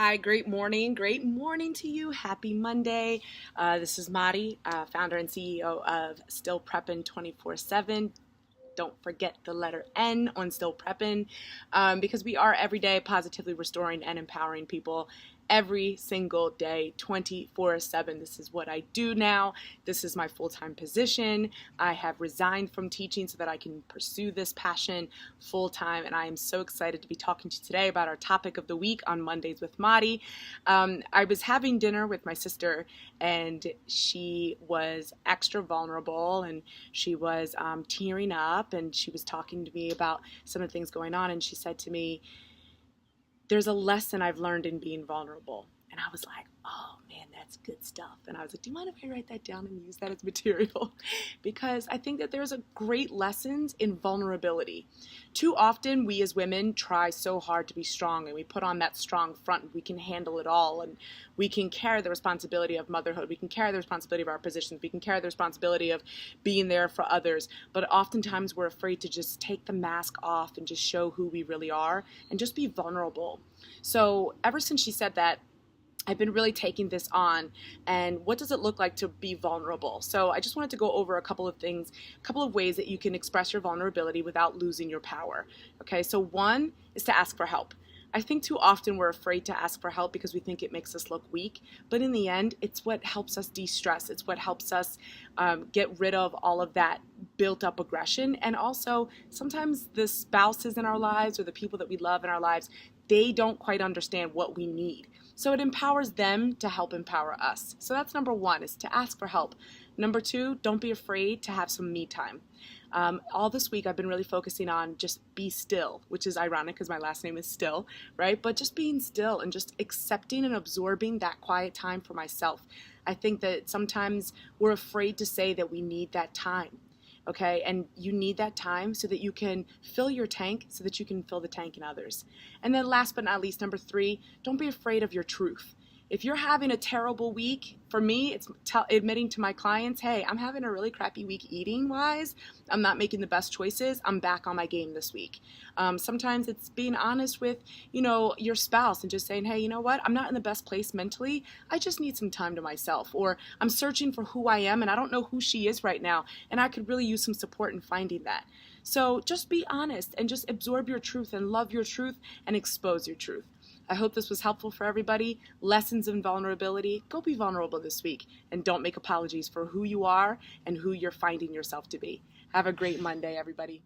Hi, great morning. Great morning to you. Happy Monday. This is Madi, founder and CEO of Still Preppin' 24/7. Don't forget the letter N on Still Preppin', because we are every day positively restoring and empowering people every single day, 24/7. This is what I do now. This is my full-time position. I have resigned from teaching so that I can pursue this passion full-time, and I am so excited to be talking to you today about our topic of the week on Mondays with Madi. I was having dinner with my sister, and she was extra vulnerable, and she was tearing up, and she was talking to me about some of the things going on, and she said to me, there's a lesson I've learned in being vulnerable. And I was like, oh man, that's good stuff. And I was like, do you mind if I write that down and use that as material? Because I think that there's a great lessons in vulnerability. Too often we as women try so hard to be strong, and we put on that strong front, and we can handle it all, and we can carry the responsibility of motherhood, we can carry the responsibility of our positions, we can carry the responsibility of being there for others. But oftentimes we're afraid to just take the mask off and just show who we really are and just be vulnerable. So ever since she said that, I've been really taking this on, and what does it look like to be vulnerable? So I just wanted to go over a couple of things, a couple of ways that you can express your vulnerability without losing your power. Okay, so one is to ask for help. I think too often we're afraid to ask for help because we think it makes us look weak, but in the end, it's what helps us de-stress. It's what helps us get rid of all of that built up aggression. And also, sometimes the spouses in our lives or the people that we love in our lives, they don't quite understand what we need. So it empowers them to help empower us. So that's number one, is to ask for help. Number two, don't be afraid to have some me time. All this week I've been really focusing on just be still, which is ironic because my last name is Still, right? But just being still and just accepting and absorbing that quiet time for myself. I think that sometimes we're afraid to say that we need that time. Okay, and you need that time so that you can fill your tank, so that you can fill the tank in others. And then last but not least, number three, don't be afraid of your truth. If you're having a terrible week, for me, it's admitting to my clients, hey, I'm having a really crappy week eating wise. I'm not making the best choices. I'm back on my game this week. Sometimes it's being honest with, your spouse and just saying, hey, you know what? I'm not in the best place mentally. I just need some time to myself. Or I'm searching for who I am and I don't know who she is right now. And I could really use some support in finding that. So just be honest and just absorb your truth and love your truth and expose your truth. I hope this was helpful for everybody. Lessons in vulnerability. Go be vulnerable this week, and don't make apologies for who you are and who you're finding yourself to be. Have a great Monday, everybody.